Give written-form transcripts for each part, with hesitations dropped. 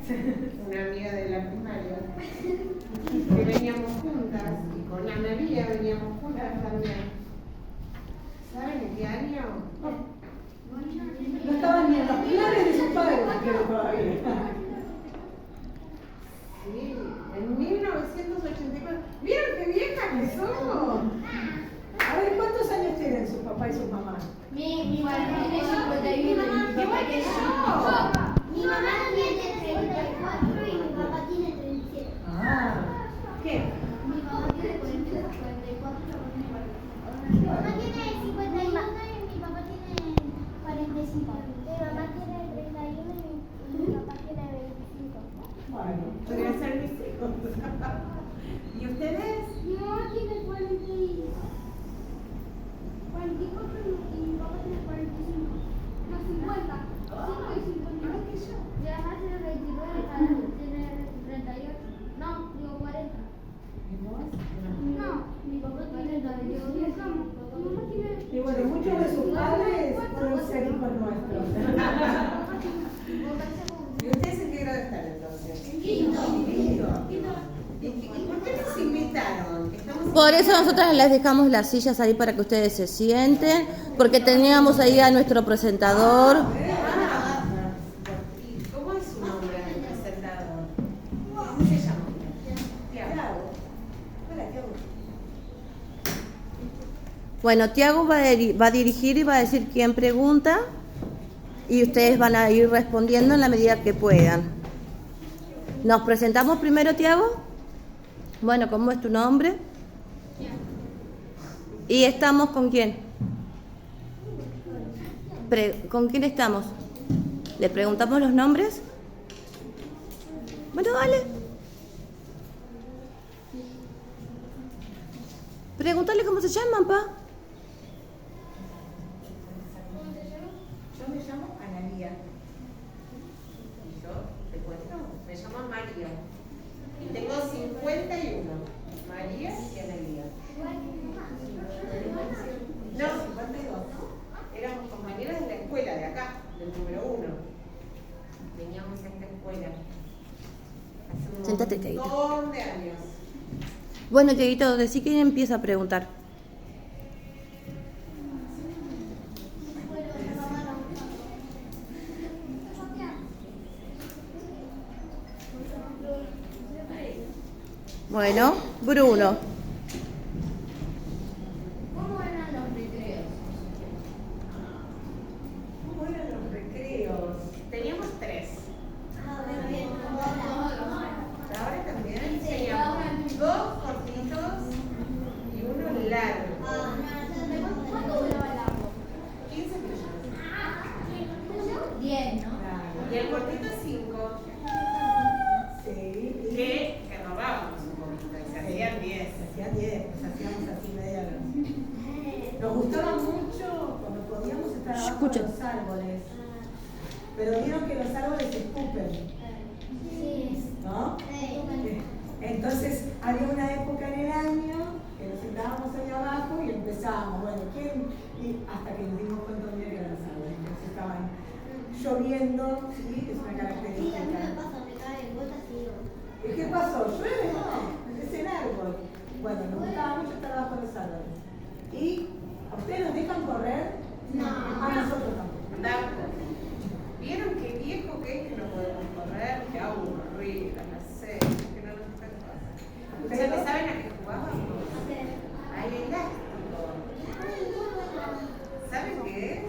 una amiga de la primaria, que veníamos juntas, y con Ana María veníamos juntas también. ¿Saben en qué año? No estaban ni en los planes de sus padres, creo todavía. Sí, en 1984. ¿Vieron qué viejas que somos? A ver, ¿cuántos años tienen sus papás y sus mamás? Mi mamá tiene 51. ¡Igual que yo! Mi mamá tiene 34 y mi papá tiene 37. Ah, ¿Qué? Mi papá tiene 44 Mi mamá tiene 51 y mi papá tiene 45. Mi mamá tiene 31 y mi papá tiene 25. bueno. Podrían ser mis hijos. ¿Y ustedes? Mi mamá tiene 44 y mi papá tiene 45. No, 50. 5 y 50. Igual que yo. Mi mamá tiene 29 y tiene 38. No, digo 40. ¿Y vos? No, mi papá tiene 38. Mi mamá tiene... Y bueno, muchos de sus padres pueden ser hijos nuestros. ¿Y ustedes en qué grado están entonces? Quinto. ¿Y por qué nos invitaron? Por eso nosotras les dejamos las sillas ahí para que ustedes se sienten, porque teníamos ahí a nuestro presentador. ¿Y cómo es su nombre del presentador? ¿Cómo se llama? Tiago. Hola, Tiago. Bueno, Tiago va a dirigir y va a decir quién pregunta y ustedes van a ir respondiendo en la medida que puedan. ¿Nos presentamos primero, Tiago? Bueno, ¿cómo es tu nombre? ¿Y estamos con quién? ¿Con quién estamos? ¿Le preguntamos los nombres? Bueno, dale. Pregúntale cómo se llaman, pa. Yo me llamo Analía. ¿Y yo? ¿Te cuento? Me llamo María. Y tengo 51. María y Analía. No, 52. Éramos compañeras de la escuela de acá, del número 1. Veníamos a esta escuela. Hace Siéntate, un Teito. montón de años. Bueno, Dieguito, decí quién empieza a preguntar. Bueno, Bruno. ¿Cómo eran los recreos? ¿Cómo eran los recreos? Teníamos 3. Ahora también teníamos 2 cortitos y uno largo. ¿Cuánto duraba el agua? 15 minutos. 10, ¿no? Y el cortito 5. Sí. Que robábamos un poquito. Y se hacían 10. Se hacían 10, nos hacíamos así media hora. Nos gustaba mucho cuando podíamos estar abajo Escuchen. de los árboles. Pero vieron que los árboles escupen, Sí. ¿no? Entonces había una época en el año que nos sentábamos ahí abajo y empezábamos, bueno, ¿quién? Y hasta que nos dimos cuenta de que eran los árboles, que estaban lloviendo, ¿sí? Es una Sí, característica. a mí me pasa, me caen gotas y digo... ¿Y qué pasó? ¿Llueve? No, es el árbol. Bueno, nos gustaba mucho estar abajo de los árboles. ¿Y a ustedes nos dejan correr? No. A nosotros tampoco. Tampoco. ¿Vieron qué viejo que es que no podemos correr? Qué aburrida, no sé, que no nos gusta correr. ¿Ustedes saben a qué jugábamos? Al elástico. ¿Saben qué es?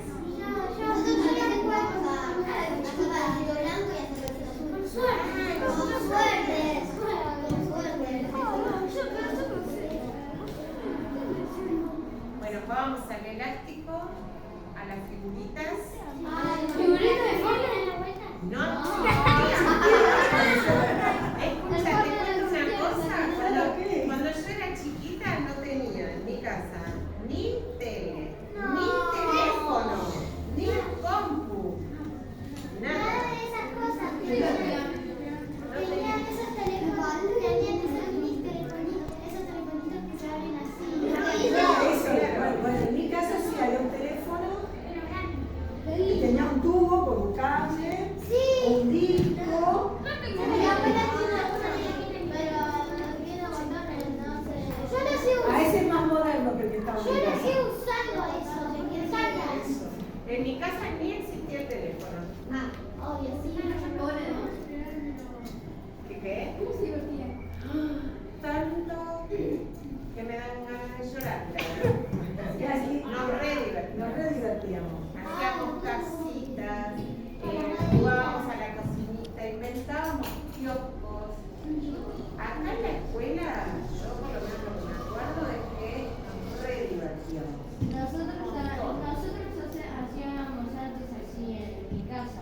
kioscos. Acá en la escuela, yo por lo menos lo que me acuerdo es que nos re divertíamos. Nosotros hacíamos antes así en mi casa.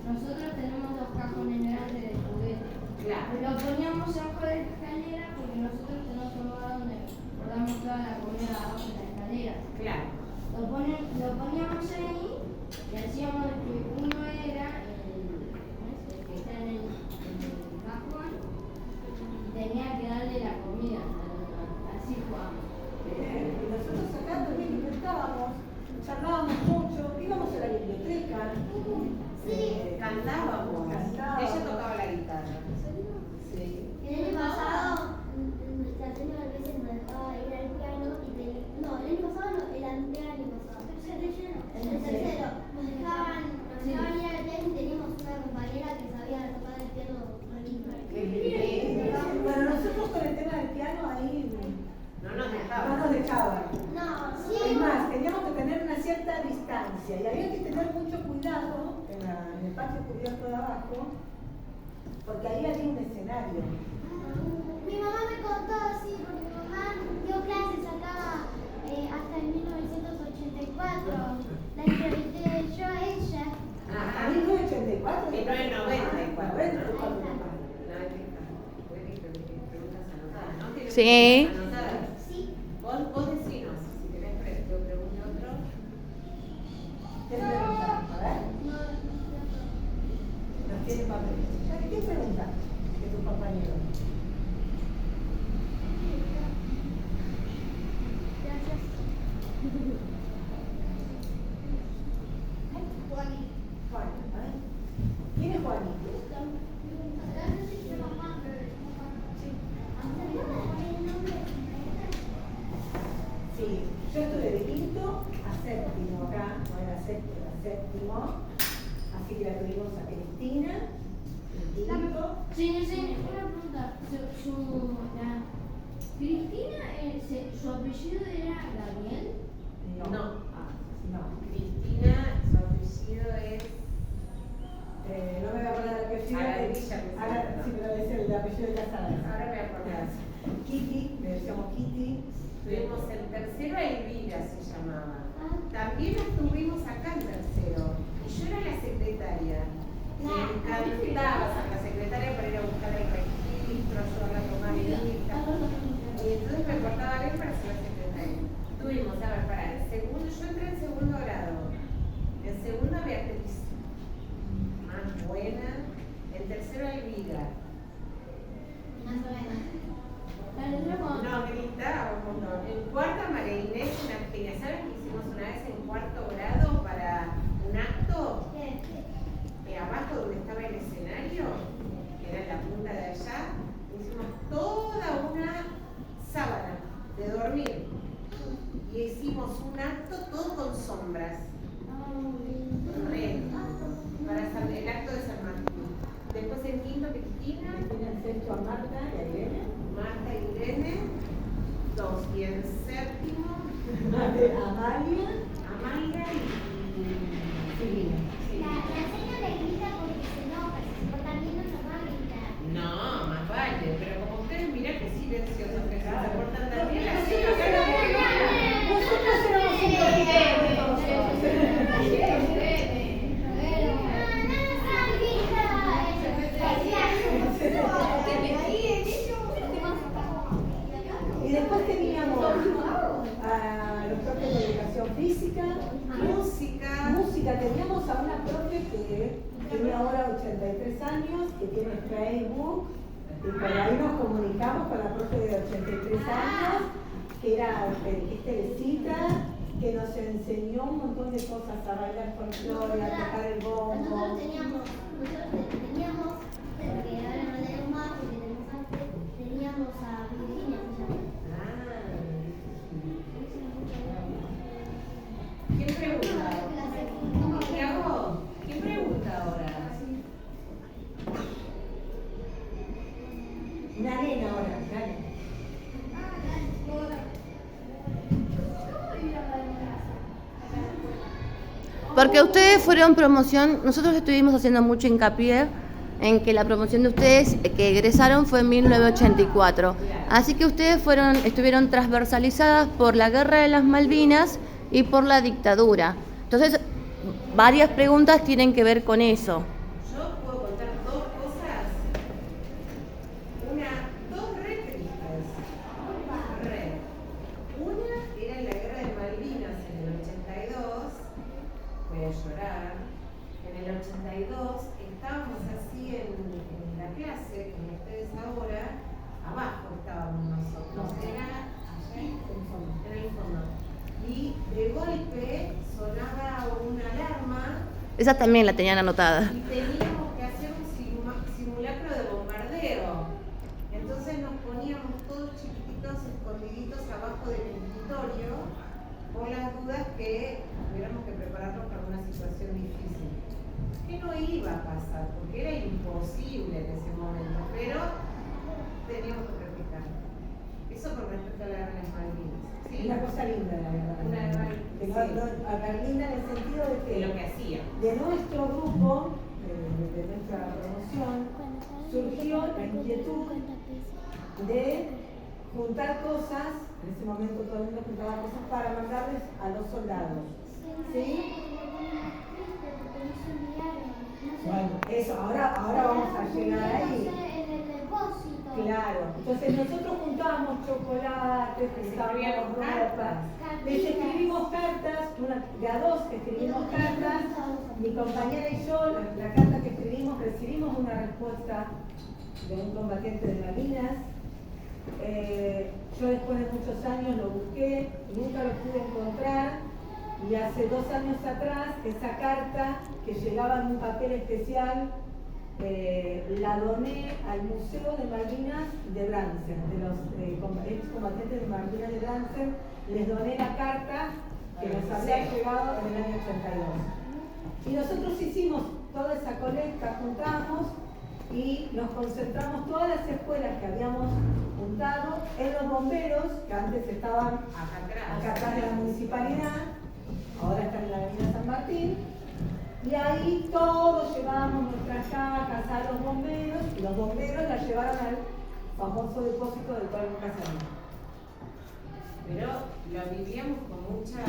Nosotros tenemos 2 cajones grandes de juguetes. Claro. Lo poníamos abajo de la escalera porque nosotros tenemos un lugar donde guardamos toda la comida abajo de la escalera. Claro. Lo poníamos ahí y hacíamos que uno era el que está en el cajón y tenía que darle la comida. Así jugábamos. Bien, y nosotros acá también intentábamos, charlábamos mucho, íbamos a la biblioteca. Cantábamos. Cantábamos. Ella tocaba la guitarra. Sí. El año pasado, nuestra señora a veces nos dejaba ir al piano y no, el año pasado no, el anteaño pasado. El tercero. Nos dejaban ir al piano y teníamos una compañera que sabía tocar el piano Qué bien. Bueno, nosotros con el tema del piano ahí No nos no dejaban. nos dejaban. No, sí. Es más, teníamos que tener una cierta distancia y había que tener mucho cuidado en el patio cubierto de abajo, porque ahí había un escenario. Mi mamá me contó así, porque mi mamá dio clases acá hasta en 1984. La entrevisté yo a ella. A 1984. Y no en 94, ¿no? 94. Preguntas anotadas, ¿no? ¿Tienes Sí. preguntas anotadas? Sí. Vos decinos, si tenés pregunta otro. ¿Qué pregunta? A ver, nos tiene papel. ¿Qué pregunta de tu compañero? Gracias. Juan, a ver. ¿Quién es Juan? Sí, yo estuve de quinto a séptimo acá, no era sexto, era séptimo. Así que la tuvimos a Cristina, en quinto. Sí, una pregunta. Cristina, ¿su apellido era Gabriel? No. No. Cristina, su apellido es. No me voy a acordar el apellido. Aradilla, Ahora sí, pero es el apellido de Casada. Ahora me acordás. Kitty, le decíamos Kitty. Tuvimos el tercero a Elvira, se llamaba. También estuvimos acá en tercero. Y yo era la secretaria. Me encantaba ser la secretaria para ir a buscar el registro, ayudarla a tomar lista. Y entonces me portaba bien para ser la secretaria. Tuvimos, a ver, para el segundo, yo entré en segundo grado. En segundo Beatriz, más buena. En tercero Elvira. Más o menos. No, gritaba un montón. En cuarta María Inés, una genia. ¿Saben qué hicimos una vez en cuarto grado para un acto? Abajo donde estaba el escenario, que era en la punta de allá, hicimos toda una sábana de dormir. Y hicimos un acto todo con sombras. Para el acto de San Martín. Después en quinto Cristina. En sexto a Marta y a Irene. Marta y Irene, 2. Y en séptimo, Amalia. Amalia y Silvina. La señora le grita porque se enoja, si se porta bien no nos va a gritar. No, más vale, pero como ustedes mirá que silenciosos que se portan tan bien, así Nosotros éramos importantes. Y después teníamos a los profes de educación física, música. Teníamos a una profe que tiene ahora 83 años, que tiene Facebook, y por ahí nos comunicamos con la profe de 83 años, que era Teresita, que nos enseñó un montón de cosas, a bailar folclore, a tocar el bombo. Nosotros teníamos, porque ahora no tenemos más, porque tenemos antes, teníamos a Virginia, se llama. ¿Quién pregunta? Santiago, ¿quién pregunta ahora? Una nena ahora, dale. Porque ustedes fueron promoción, nosotros estuvimos haciendo mucho hincapié en que la promoción de ustedes que egresaron fue en 1984. Así que ustedes estuvieron transversalizadas por la Guerra de las Malvinas y por la dictadura. Entonces, varias preguntas tienen que ver con eso. Yo puedo contar dos cosas. Dos re tristes. Una era en la Guerra de Malvinas en el 82. Voy a llorar. En el 82 estábamos así en la clase, como ustedes ahora, abajo estábamos nosotros. Era allá en el fondo. Y de golpe sonaba una alarma. Esa también la tenían anotada. Y teníamos que hacer un simulacro de bombardeo. Entonces nos poníamos todos chiquititos, escondiditos abajo del escritorio, por las dudas que tuviéramos que prepararnos para una situación difícil. Que no iba a pasar, porque era imposible en ese momento, pero teníamos que practicar. Eso por respecto a la Guerra de las Malvinas. ¿Sí? Una cosa linda, la verdad. A ver, linda en el sentido de que De lo que hacía. de nuestro grupo, de nuestra promoción, surgió la inquietud de juntar cosas, en ese momento todo el mundo juntaba cosas para mandarles a los soldados. ¿Sí? Bueno, eso, ahora vamos a llegar ahí. En el depósito. Claro, entonces nosotros juntábamos chocolates, juntábamos ropa, les escribimos cartas, de a dos escribimos cartas, mi compañera y yo, la carta que escribimos, recibimos una respuesta de un combatiente de Malvinas. Yo después de muchos años lo busqué, nunca lo pude encontrar, y hace 2 años atrás esa carta que llegaba en un papel especial la doné al Museo de Malvinas de Bransen, de los excombatientes de Malvinas de Bransen. Les doné la carta que nos había llegado en el año 82. Y nosotros hicimos toda esa colecta, juntamos y nos concentramos todas las escuelas que habíamos juntado en los bomberos, que antes estaban acá atrás de la municipalidad, ahora están en la avenida San Martín. Y ahí todos llevábamos nuestras cajas a los bomberos y los bomberos las llevaron al famoso depósito del cual nunca salimos. Pero lo vivíamos con mucha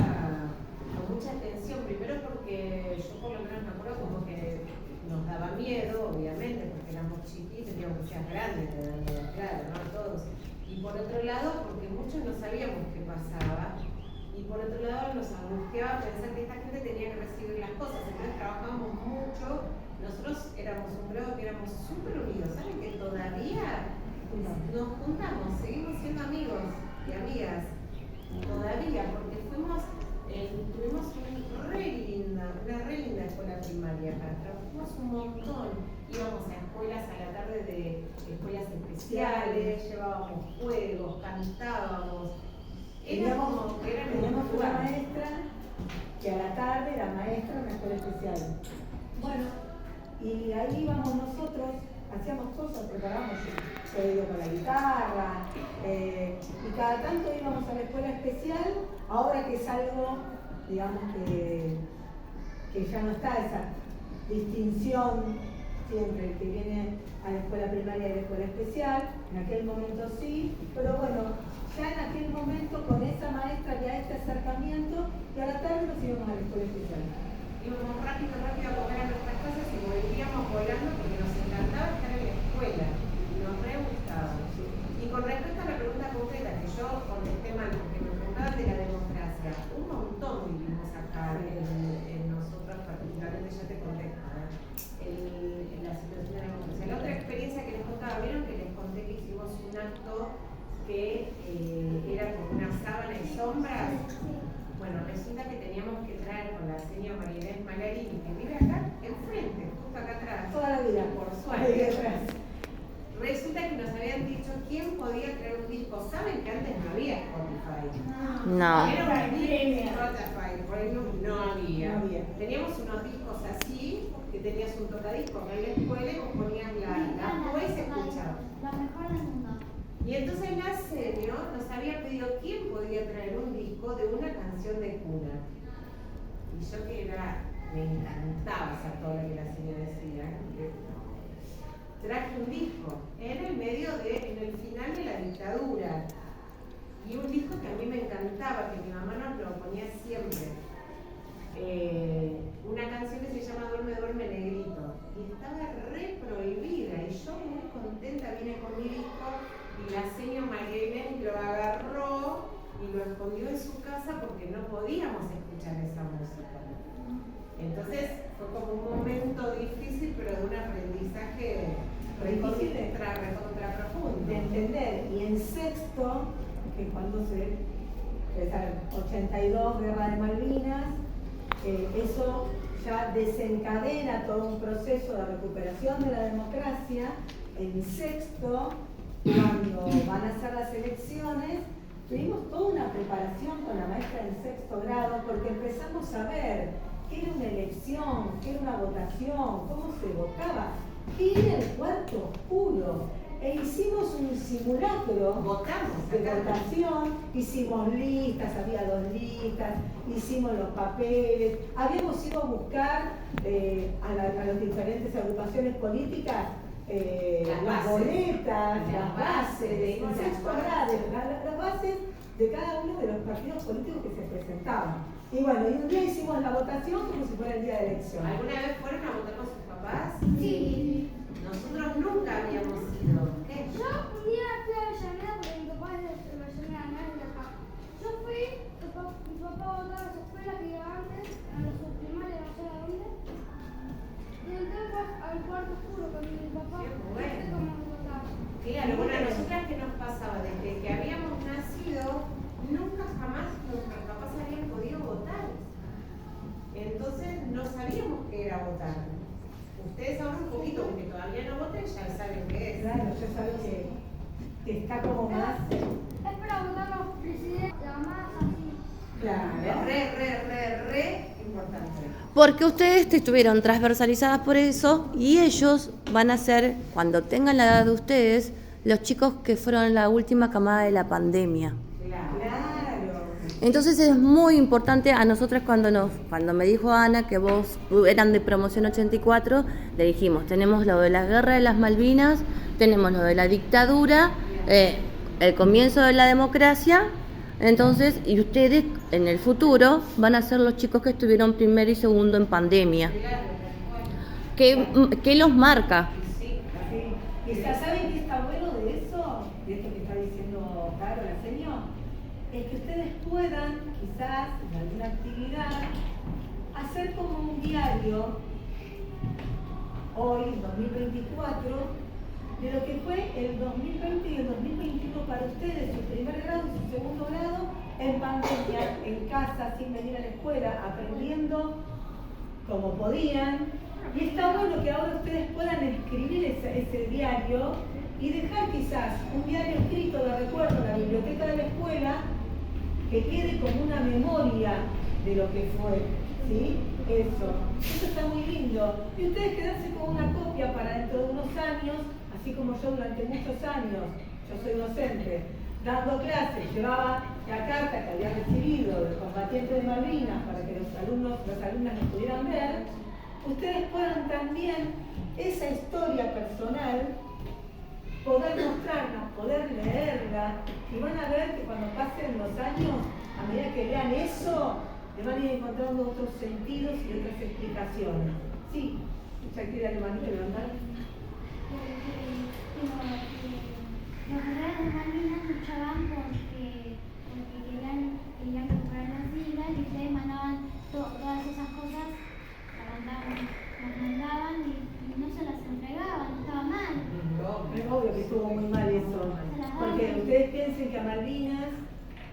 tensión, primero porque yo por lo menos me acuerdo como que nos daba miedo, obviamente, porque éramos chiquitos, teníamos que ser grandes, te dan miedo, claro, ¿no? Todos. Y por otro lado, porque muchos no sabíamos qué pasaba. Y por otro lado nos angustiaba pensar que esta gente tenía que recibir las cosas, entonces trabajábamos mucho. Nosotros éramos un grado que éramos súper unidos, ¿saben que todavía nos juntamos, seguimos siendo amigos y amigas? Todavía, porque tuvimos una re linda escuela primaria, trabajamos un montón, íbamos a escuelas a la tarde de escuelas especiales, llevábamos juegos, cantábamos. Teníamos una maestra que a la tarde era maestra en una escuela especial. Bueno, y ahí íbamos nosotros, hacíamos cosas, preparábamos pedido con la guitarra, y cada tanto íbamos a la escuela especial, ahora que es algo, digamos que ya no está esa distinción siempre, el que viene a la escuela primaria y a la escuela especial, en aquel momento sí, pero bueno, ya en aquel momento con esa maestra ya este acercamiento, y a la tarde nos íbamos a la escuela especial. Íbamos rápido a comer a nuestras casas y volvíamos volando porque nos encantaba estar en la escuela, nos re gustaba. Y con respecto a la pregunta concreta que yo contesté mal, porque me preguntaban de la democracia, un montón vivimos acá en nosotros particularmente, ya te conté, en la situación de la democracia. La otra experiencia que les contaba, vieron que les conté que hicimos un acto que era con una sábana y sombras. Bueno, resulta que teníamos que traer con la señora María Inés Malarini, que vive acá enfrente, justo acá atrás. Toda la vida, por suerte. Resulta que nos habían dicho quién podía traer un disco. ¿Saben que antes no había Spotify? No. Era un disco Spotify, por ahí no había. Teníamos unos discos así, que tenías un tocadiscos acá en la escuela y vos ponías la voz y se escuchaba. La mejor del mundo. Y entonces la seño nos había pedido quién podía traer un disco de una canción de cuna. Y yo me encantaba hacer todo lo que la señora decía. traje un disco en el final de la dictadura. Y un disco que a mí me encantaba, que mi mamá nos lo ponía siempre. Una canción que se llama Duerme, duerme, negrito. Y estaba re prohibida. Y yo muy contenta vine con mi disco y la señora María Inés lo agarró y lo escondió en su casa porque no podíamos escuchar esa música. Entonces fue como un momento difícil, pero de un aprendizaje recontra profundo. De entender. Y en sexto, que cuando se 82, Guerra de Malvinas, eso ya desencadena todo un proceso de recuperación de la democracia. En sexto, cuando van a hacer las elecciones, tuvimos toda una preparación con la maestra del sexto grado, porque empezamos a ver qué era una elección, qué era una votación, cómo se votaba, qué era el cuarto oscuro. E hicimos un simulacro Votamos de votación, hicimos listas, había 2 listas, hicimos los papeles, habíamos ido a buscar a las diferentes agrupaciones políticas las boletas, las bases, en sexto grado, las bases de cada uno de los partidos políticos que se presentaban. Y bueno, y un día hicimos la votación como si fuera el día de elección. ¿Alguna vez fueron a votar con sus papás? Sí. Nosotros nunca habíamos ido. ¿Qué? Yo un día fui a Avellaneda porque mi papá es de Avellaneda, no es de acá. Yo fui, mi papá votaba a las escuelas que iba antes, a la subprimaria, no sé a dónde. Y entré al cuarto oscuro con mi papá. Qué No bueno. sé cómo votaba. Claro, bueno, a nosotras que nos pasaba desde que habíamos nacido, nunca jamás nuestros papás habían podido votar. Entonces no sabíamos qué era votar. Ustedes ahora un poquito, porque todavía no voten, ya saben qué es. Claro, ya sabes que está como más. Es para votar los presidentes, la más así. Claro. Re importante. Porque ustedes estuvieron transversalizadas por eso y ellos van a ser, cuando tengan la edad de ustedes, los chicos que fueron la última camada de la pandemia. Claro. Entonces es muy importante a nosotras cuando me dijo Ana que vos eran de promoción 84, le dijimos, tenemos lo de la guerra de las Malvinas, tenemos lo de la dictadura, el comienzo de la democracia, entonces, y ustedes en el futuro van a ser los chicos que estuvieron primero y segundo en pandemia. ¿Qué los marca? Sí. Sí. ¿Y saben qué está bueno de eso? De esto que está diciendo Caro, la señora, es que ustedes puedan, quizás, en alguna actividad, hacer como un diario, hoy, 2024, de lo que fue el 2020 y el 2021 para ustedes, su primer grado y su segundo grado, en pandemia, en casa, sin venir a la escuela, aprendiendo como podían. Y está bueno que ahora ustedes puedan escribir ese diario y dejar quizás un diario escrito de recuerdo en la biblioteca de la escuela que quede como una memoria de lo que fue, ¿sí? Eso está muy lindo. Y ustedes quedarse con una copia para dentro de unos años, así como yo durante muchos años, yo soy docente, dando clases, llevaba la carta que había recibido del combatiente de Malvinas para que las alumnas lo pudieran ver. Ustedes puedan también esa historia personal poder mostrarla, poder leerla, y van a ver que cuando pasen los años, a medida que lean eso, le van a ir encontrando otros sentidos y otras explicaciones. Sí, Shakira, le mandé levantar. Los guerreros de Malvinas luchaban porque querían recuperar las islas y ustedes mandaban todas esas cosas, las mandaban y no se las entregaban, estaba mal. Es obvio que estuvo muy mal eso, porque ustedes piensen que a Malvinas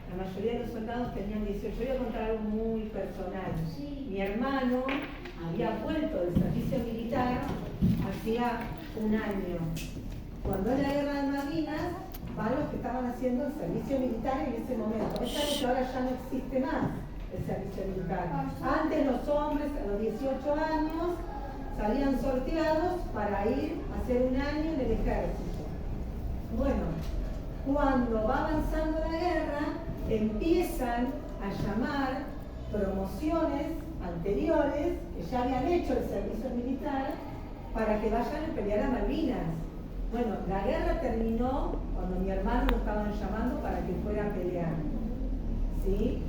la mayoría de los soldados tenían 18. Yo voy a contar algo muy personal. Sí. Mi hermano había vuelto del servicio militar hacía un año. Cuando en la guerra de Malvinas, van los que estaban haciendo el servicio militar en ese momento. Es algo que ahora ya no existe más, el servicio militar. Antes los hombres a los 18 años salían sorteados para ir a hacer un año en el ejército. Bueno, cuando va avanzando la guerra, empiezan a llamar promociones anteriores que ya habían hecho el servicio militar para que vayan a pelear a Malvinas. Bueno, la guerra terminó cuando mi hermano lo estaban llamando para que fuera a pelear. ¿Sí?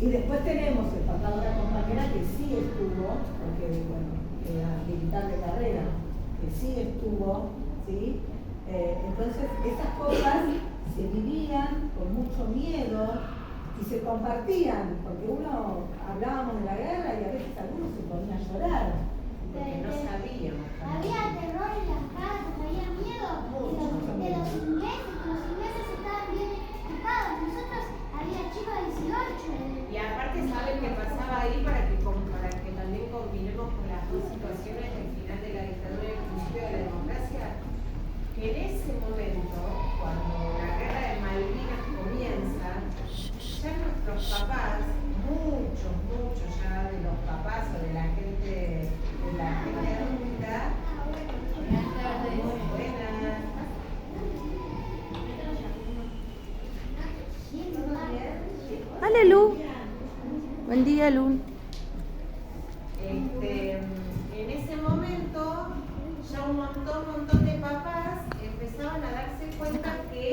Y después tenemos el papá de una compañera que sí estuvo, porque bueno, era militar de carrera, que sí estuvo, ¿sí? Entonces esas cosas se vivían con mucho miedo y se compartían, porque uno hablábamos de la guerra y a veces algunos se ponían a llorar. Porque no sabíamos. Había terror en las casas, había miedo de los ingleses, que los ingleses estaban bien equipados. Nosotros había chicos de 18. Y aparte, ¿saben qué pasaba ahí para que también combinemos con las dos situaciones del final de la dictadura y el principio de la democracia? Que en ese momento, cuando la guerra de Malvinas comienza, ya nuestros papás, muchos ya de los papás o de la gente adulta, muy buenas. Hola, Lu. Buen día, Lu. En ese momento ya un montón de papás empezaban a darse cuenta que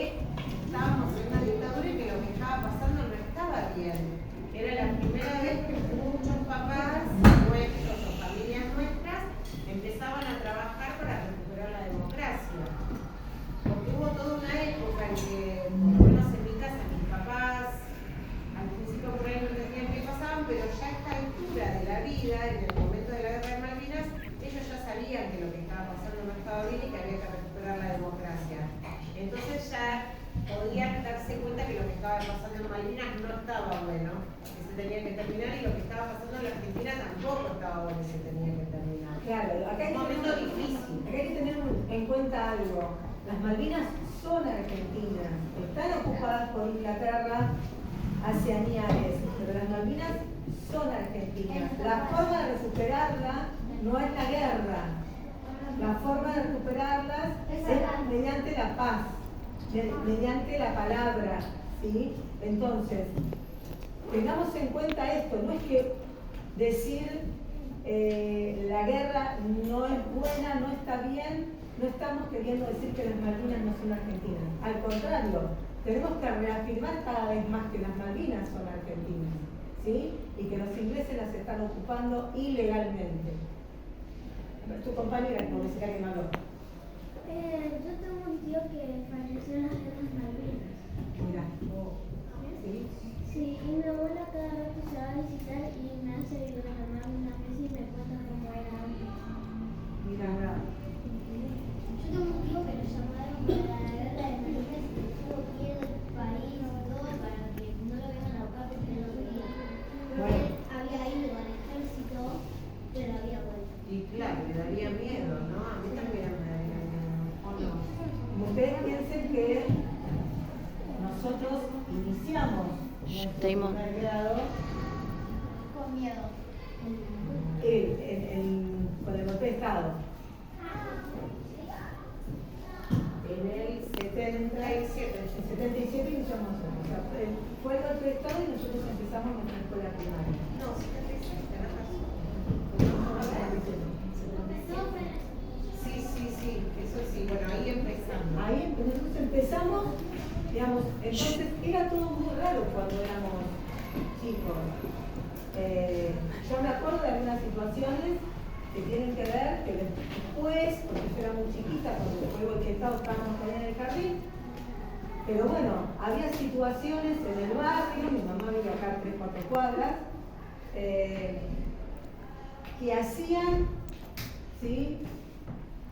estábamos en una dictadura y que lo que estaba pasando no estaba bien. Era la primera vez que muchos papás nuestros o familias nuestras empezaban a trabajar para recuperar la democracia. Porque hubo toda una época en que, por lo menos en mi casa, mis papás al principio por ahí no entendían qué pasaban, pero ya a esta altura de la vida, en el momento de la guerra de Malvinas, ellos ya sabían que lo que estaba pasando no estaba bien y que había que recuperar la democracia. Entonces ya podían darse cuenta que lo que estaba pasando en Malvinas no estaba bueno, que se tenía que terminar, y lo que estaba pasando en la Argentina tampoco estaba bueno y se tenía que terminar. Claro, acá hay Un momento difícil. Acá hay que tener en cuenta algo. Las Malvinas son argentinas, están ocupadas por Inglaterra hace años, pero las Malvinas son argentinas. La forma de recuperarla no es la guerra. La forma de recuperarlas es mediante la paz, mediante la palabra, ¿sí? Entonces, tengamos en cuenta esto, no es que decir la guerra no es buena, no está bien, no estamos queriendo decir que las Malvinas no son argentinas. Al contrario, tenemos que reafirmar cada vez más que las Malvinas son argentinas, ¿sí? Y que los ingleses las están ocupando ilegalmente. Tu compañera, como decía que no lo. Yo tengo un tío que falleció en las guerras Malvinas. Mira, ¿sí? Sí, y mi abuela cada vez que se va a visitar y me hace videollamar una vez y me cuenta cómo era antes. Mira, Yo tengo un tío que lo llamaron para la guerra de Malvinas y tuvo que ir del país todo para que no lo vengan a buscar porque no quería. Porque él había ido al ejército, pero había vuelto. Y claro, le daría miedo, ¿no? A mí también me daría miedo, ¿o no? ustedes piensen que nosotros iniciamos nuestro Teimo. primer grado Con miedo. con el golpe de Estado. En el 77. En 77 iniciamos nosotros. O sea, fue el golpe de Estado y nosotros empezamos nuestra escuela primaria. No, 77, tenés razón. Sí, eso sí, bueno, ahí empezamos. Ahí nosotros empezamos, digamos, entonces era todo muy raro cuando éramos chicos. Yo me acuerdo de algunas situaciones que tienen que ver, que después, porque yo era muy chiquita, cuando fue el golpe de Estado estábamos todavía en el jardín, pero bueno, había situaciones en el barrio, mi mamá vive acá 3-4 cuadras, que hacían, ¿sí?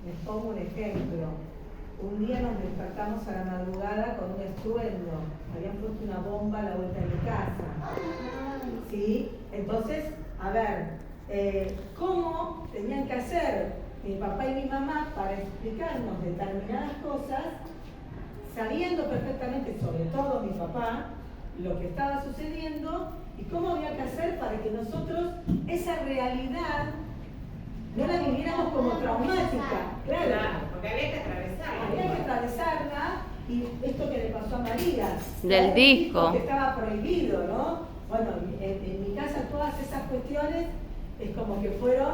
Les pongo un ejemplo. Un día nos despertamos a la madrugada con un estruendo. Habían puesto una bomba a la vuelta de mi casa. ¿Sí? Entonces, a ver, ¿cómo tenían que hacer mi papá y mi mamá para explicarnos determinadas cosas, sabiendo perfectamente, sobre todo mi papá, lo que estaba sucediendo y cómo había que hacer para que nosotros esa realidad no la viviéramos como traumática? Claro, porque había que atravesarla. había que atravesarla, y esto que le pasó a María. Del disco. Que estaba prohibido, ¿no? Bueno, en mi casa todas esas cuestiones es como que fueron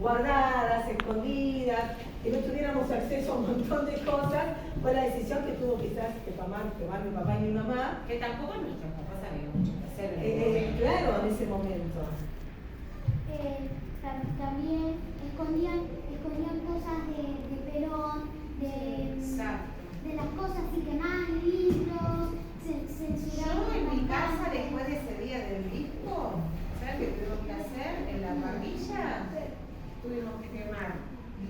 guardadas, escondidas, que no tuviéramos acceso a un montón de cosas, fue la decisión que tuvo quizás que tomar mi papá y mi mamá. Que tampoco nuestros papás sabían mucho qué hacer en ese momento. Claro, en ese momento. También escondían cosas de Perón, Exacto. de las cosas y quemaban libros, censuraban. Yo en mi las casa, casas. después de ese día del disco, ¿sabes qué tuvimos que hacer? En la parrilla tuvimos que quemar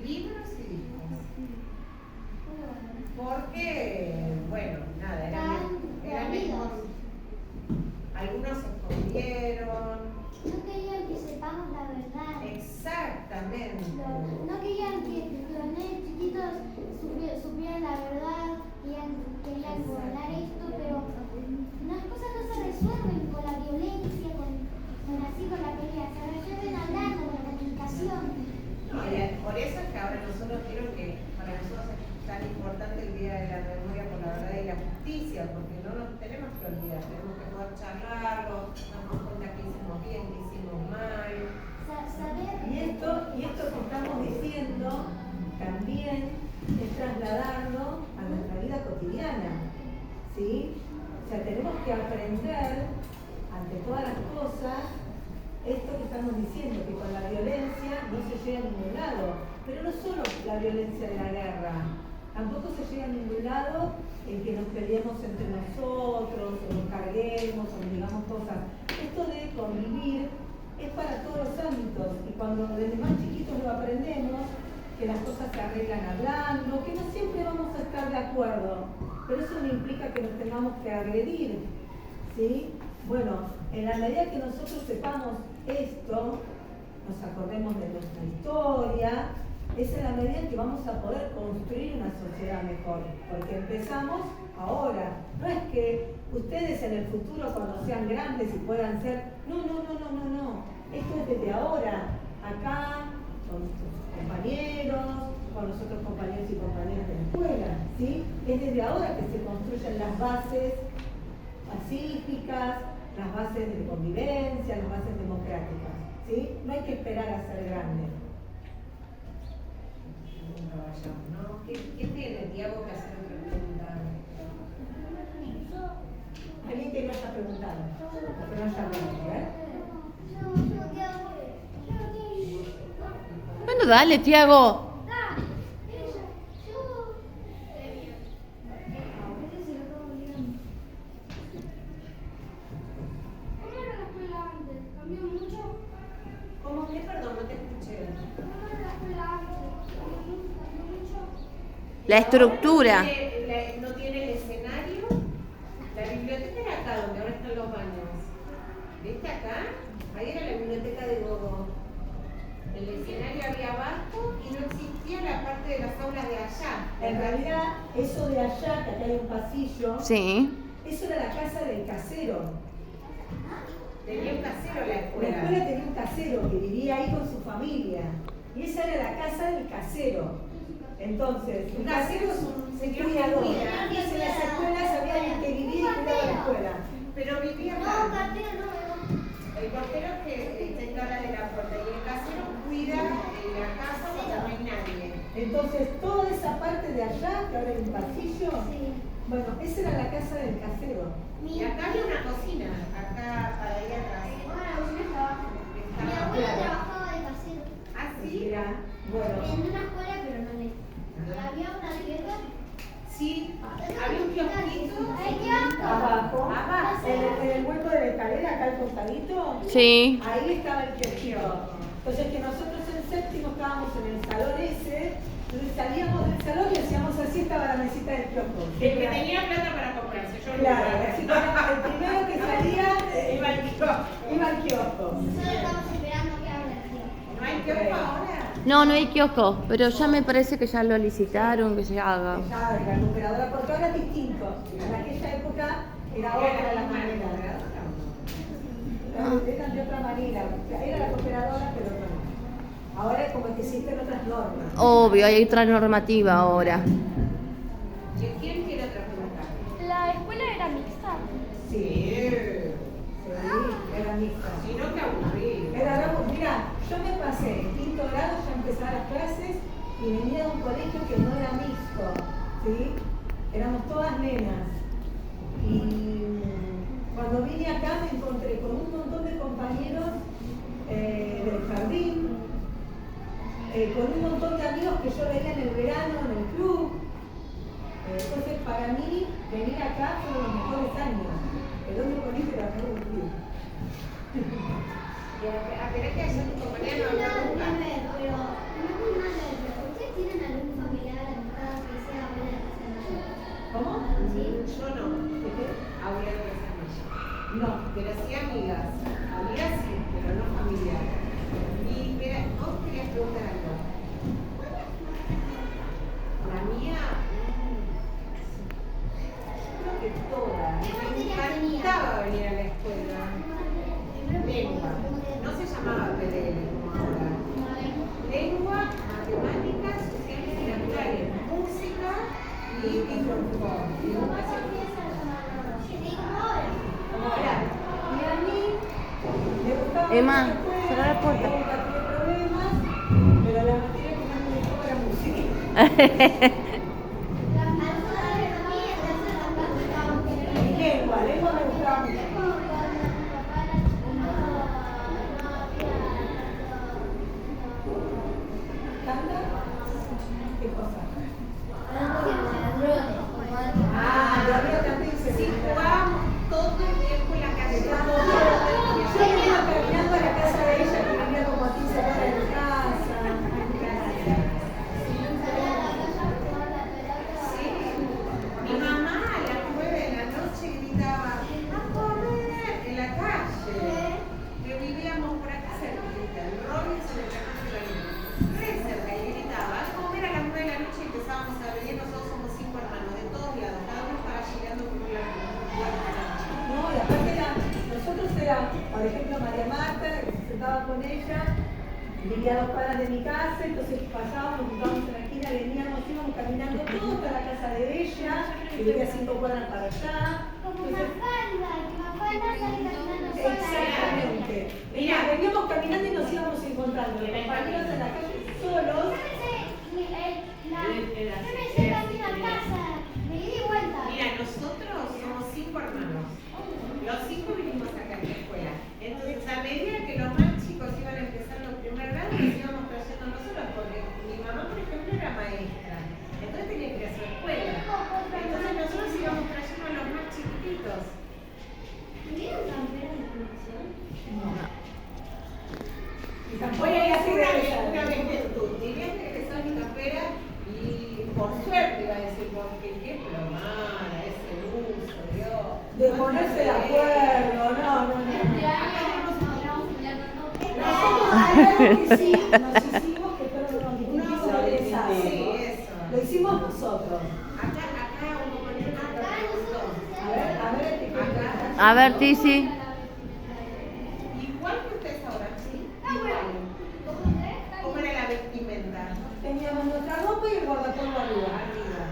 libros y discos. Porque, bueno, nada, eran mismos. Algunos se escondieron. No querían que sepamos la verdad. Exactamente. No querían que los nenes chiquitos supieran la verdad, querían gobernar esto, pero las cosas no se resuelven con la violencia, con la pelea, se resuelven hablando, con la comunicación. No, por eso es que ahora nosotros quiero que para nosotros es tan importante el Día de la Memoria por la Verdad y la Justicia, porque no nos tenemos que olvidar, tenemos que poder charlarlo, darnos cuenta que hicimos bien, que hicimos mal. Y esto que estamos diciendo también es trasladarlo a nuestra vida cotidiana, ¿sí? O sea, tenemos que aprender, ante todas las cosas, esto que estamos diciendo, que con la violencia no se llega a ningún lado. Pero no solo la violencia de la guerra, tampoco se llega a ningún lado en que nos peleemos entre nosotros, o nos carguemos, o nos digamos cosas. Esto de convivir es para todos los ámbitos, y cuando desde más chiquitos lo aprendemos, que las cosas se arreglan hablando, que no siempre vamos a estar de acuerdo, pero eso no implica que nos tengamos que agredir, ¿sí? Bueno, en la medida que nosotros sepamos esto, nos acordemos de nuestra historia, es en la medida en que vamos a poder construir una sociedad mejor, porque empezamos ahora. No es que ustedes en el futuro, cuando sean grandes y puedan ser, no. Esto es desde ahora, acá, con nuestros compañeros, con los otros compañeros y compañeras de la escuela, ¿sí? Es desde ahora que se construyen las bases pacíficas, las bases de convivencia, las bases democráticas, ¿sí? No hay que esperar a ser grandes. Nunca vayamos, ¿no? ¿Qué tiene Tiago que hacer otra pregunta? Alguien que no haya preguntado, que no haya hablado, ¿eh? Bueno, dale, Tiago. ¿Cómo que? Perdón, no te escuché. La estructura. No tiene el escenario. La biblioteca era acá, donde ahora están los baños. ¿Viste acá? Ahí era la biblioteca de Gogo. El escenario había abajo y no existía la parte de las aulas de allá. En realidad, eso de allá, que acá hay un pasillo, Sí. eso era la casa del casero. Tenía un casero la La escuela. escuela tenía un casero que vivía ahí con su familia. Y esa era la casa del casero. Entonces, Un casero es un señor que cuidador. cuida. Y en las escuelas había alguien que vivía y cuidaba la escuela. Pero vivía No, acá. cartero no. El portero que está ahora de la puerta y el casero cuida la casa cuando no hay nadie. Entonces, toda esa parte de allá, que ahora hay un pasillo, Sí. bueno, esa era la casa del casero. Y acá había una cocina, acá para ir atrás. Mi abuela trabajaba de casero. ¿Ah, sí? Era, bueno, En una escuela, pero no en esta. Y había una tienda. Sí, había un kiosquito. Ahí quedaba. abajo, Abajo. en el hueco de la escalera, acá al costadito, Sí. ahí estaba el kiosquito. Entonces que nosotros en séptimo estábamos en el salón ese, entonces salíamos del salón y hacíamos así, estaba la mesita del kiosco. El que tenía plata para comprarse, yo no. Claro, así que el primero que salía Iba al kiosco. iba al kiosco. Nosotros estamos esperando que abra el tío. ¿No hay kiosco ahora? No, no hay kiosco, pero ya me parece que ya lo licitaron, que se haga. Ya la recuperadora, porque ahora es distinto. En aquella época era otra la manera. Eran de otra manera. Era la cooperadora, pero no. Ahora es como que existen otras normas. Obvio, hay otra normativa ahora. ¿Quién quiere otra pregunta? La escuela era mixta. Sí, era mixta. Si no, te aburrí. Mira, yo me pasé en quinto grado ya empezaba las clases y venía de un colegio que no era mixto, ¿sí? Éramos todas nenas. Y cuando vine acá me encontré con un montón de compañeros del jardín, con un montón de amigos que yo veía en el verano en el club. Entonces para mí venir acá fueron los mejores años. El otro colegio era todo un club. Y a querer que haya tu compañero no Pero nunca. no es muy malo, pero ¿ustedes tienen algún familiar amistad que sea abuela de casa mayor? ¿Cómo? ¿Sí? Yo no. ¿De qué? Abuela de casa mayor. No. Pero sí amigas. Amigas sí, pero no familiares. Y mira, vos querías preguntar algo. La mía, creo que todas. Me encantaba venir a la escuela. Lengua. No se llamaba PDL como ahora. Lengua, matemáticas, sociales y naturales, música y folclore. Y educación física. Como ahora. Y a mí me gustaba Emma, mucho la escuela, cerrá la puerta. nunca tuve problemas, pero la materia que más me gustaba era música. Y lengua me gustaba mucho. ¿Canta? ¿Qué cosa? Ah, Gabriela también se Sí, gusta. jugábamos todo el tiempo en la calle. Yo Todo el me tiempo. iba caminando a la casa de ella, que vivía como a 15 horas de mi casa. Sí. Mi mamá a las 9 de la noche gritaba ¡a correr! En la calle. Que vivíamos por acá cerquita, el Robinson de la calle de la Luna. Re cerca, y gritaba ¡a correr! A las 9 de la noche y empezábamos a venir. Nosotros somos 5 hermanos de todos lados. Cada uno estaba llegando por un lado. No, y aparte nosotros éramos, por ejemplo, María Marta, que se sentaba con ella, vivía a 2 cuadras de mi casa, entonces pasábamos, nos juntábamos en la esquina, veníamos, íbamos caminando todo hasta la casa de ella, que vivía 5 cuadras para allá. Entonces, exactamente. Mira, veníamos caminando y nos íbamos encontrando, los compañeros en la calle solos. Mira, nosotros somos 5 hermanos. Los 5 vinimos acá en la escuela. Entonces, a medida que los más chicos iban a empezar los primer grados, nos íbamos trayendo nosotros, porque mi mamá, por ejemplo, era maestra. Entonces tenía que ir a su escuela. Entonces nosotros íbamos trayendo a los más chiquititos. Y tampoco Voy a ir a hacer era una vez de tú. Tenía que regresar a mi campera y por suerte iba a decir, porque qué plomada, ese uso, Dios. de ponerse de acuerdo, no. Nosotros algo que sí nos hicimos, que fueron unos distintivos egresados. Sí, eso. Lo hicimos nosotros. Acá un compañero nos preguntó. A ver, Acá. A ver, Tizi. Igual que ustedes ahora, ¿sí? Igual. ¿Cómo era la vestimenta? teníamos nuestra ropa y el guardapolvo arriba. Arriba.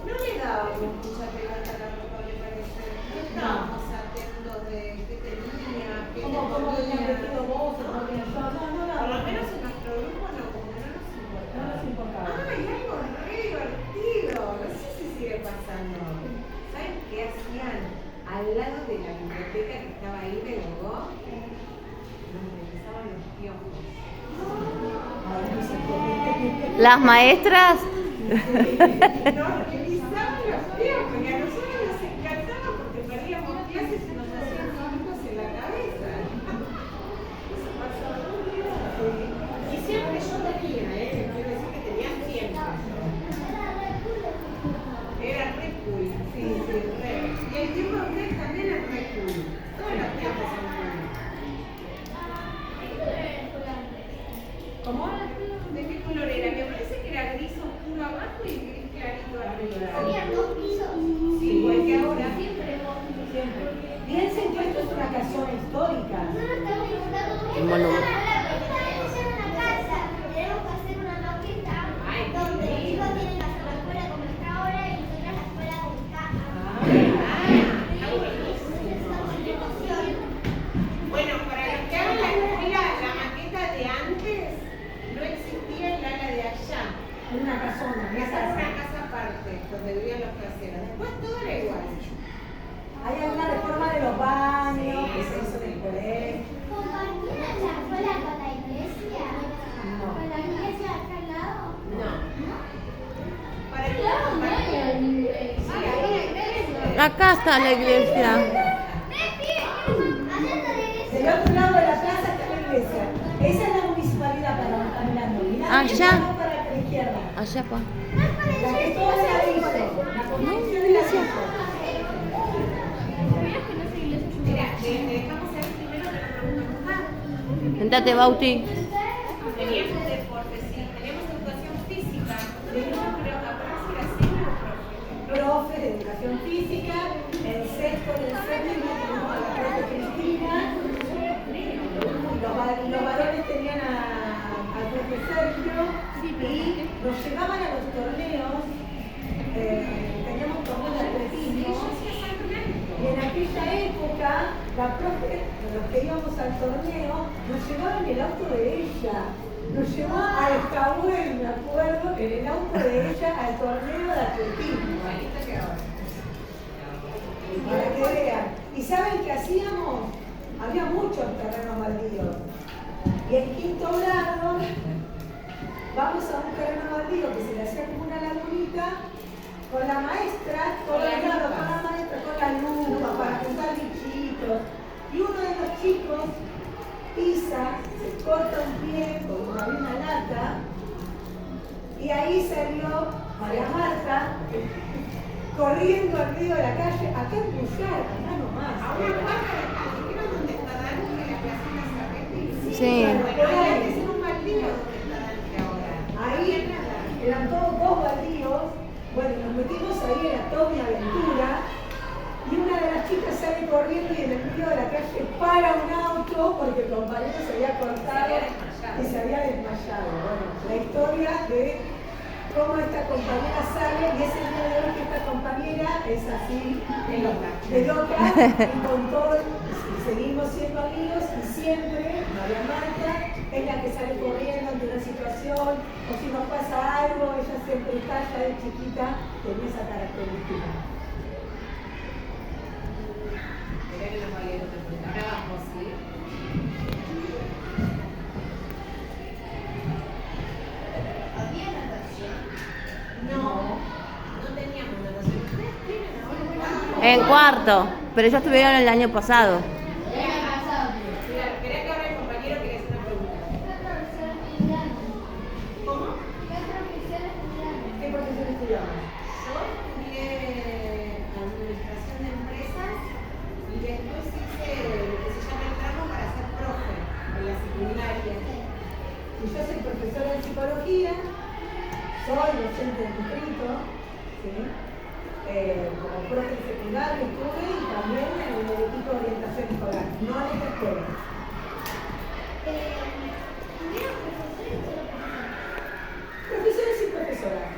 No le dábamos mucha pelota a la ropa, me parece. No estábamos atentos de qué tenía, qué ¿Cómo tenías tenía. vestido vos o cómo tenías yo? Por lo menos en nuestro grupo no, como que no nos No nos importaba. importaba. ¡Ay, algo re divertido! No sé si sigue pasando. ¿Saben qué hacían? Al lado de la biblioteca que estaba ahí de Gogó, nos revisaban los piojos. Ay, no sé por qué. Las maestras. Nos revisaban los piojos y a nosotros nos encantaba porque perdíamos clases y nos hacían puntos en la cabeza. Eso pasaba muy bien. Y siempre yo tenía, quiero decir que tenía siempre. Era re cool, sí, re. Y el tiempo de ustedes también es re cool. Todos los tiempos son cool. ¿Cómo? ¿De qué color era? Me parece que era gris oscuro abajo y gris clarito arriba. Había 2 pisos. Sí, igual que ahora. Siempre. Piensen que esto es una casona histórica. El monumento. Tenemos una casa, tenemos que hacer una maqueta donde los chicos tienen que hacer la escuela como está ahora y nosotros la escuela como está ahora. Está buenísimo. Bueno, para los que hagan la escuela, la maqueta de antes, donde vivían los caseros. Después todo era igual. Hay alguna reforma de los baños que se hizo en el colegio. ¿Compartían la escuela con la iglesia? No. ¿Con la iglesia acá al lado? No. Para que Claro, no hay la iglesia. Sí, ahí hay iglesia. Acá está la iglesia. Del otro lado de la plaza está la iglesia. Esa es la municipalidad para donde está mirando. Mirá, Allá. mirá para la izquierda. Allá, pa. La que toda la hizo. La construcción de la hizo. Mira, dejamos a ver primero que nos preguntamos más. Sentate, Bauti. Teníamos deporte, sí. Teníamos educación física. Teníamos, pero apenas era así, Profe de educación física, en sexto y en séptimo tenemos a la profe Cristina. Los varones tenían al profe Sergio y nos llevaban a los torneos. Teníamos torneos de atletismo. Y en aquella época, la profe, los que íbamos al torneo, nos llevaban el auto de ella. Nos llevó al Cahuel, me acuerdo, en el auto de ella al torneo de atletismo. Para que vean. ¿Y saben qué hacíamos? Había muchos terrenos baldíos. Y en quinto grado, vamos a un terreno baldío que se le hacía como una lagunita, con la maestra, con la maestra, con la lupa, para juntar bichitos. Y uno de los chicos pisa, se corta un pie, como había una lata, y ahí salió María Marta, corriendo al medio de la calle, acá en Puyar, acá nomás. A una cuadra de acá, ¿vieron dónde está Dante? La placita Sarretti. Sí. Bueno, ahí antes era un baldío donde está Dante ahora. Ahí eran todos dos baldíos. Bueno, nos metimos ahí, era toda una aventura. Y una de las chicas sale corriendo y en el medio de la calle para un auto porque el compañero se había cortado y se había desmayado. Bueno, la historia de cómo esta compañera sale y es el día de hoy que esta compañera es así de loca y con todo, y seguimos siendo amigos y siempre María Marta es la que sale corriendo ante una situación o si nos pasa algo, ella siempre está ya de chiquita, tenía esa característica. Ahora vamos, ¿sí? ¿Había natación? No teníamos natación. ¿Ustedes tienen ahora? En cuarto. Pero ellos estuvieron el año pasado. Mira, esperá que ahora el compañero quería hacer una pregunta. ¿Cómo? ¿Qué profesión estudiamos? Yo estudié administración de empresas y después hice lo que se llama el tramo para ser profe en la secundaria. Y yo soy profesora de psicología, soy docente de distrito, ¿sí? Como profe de secundario estuve y también en el equipo de orientación escolar, no en esta escuela. Profesores y profesoras.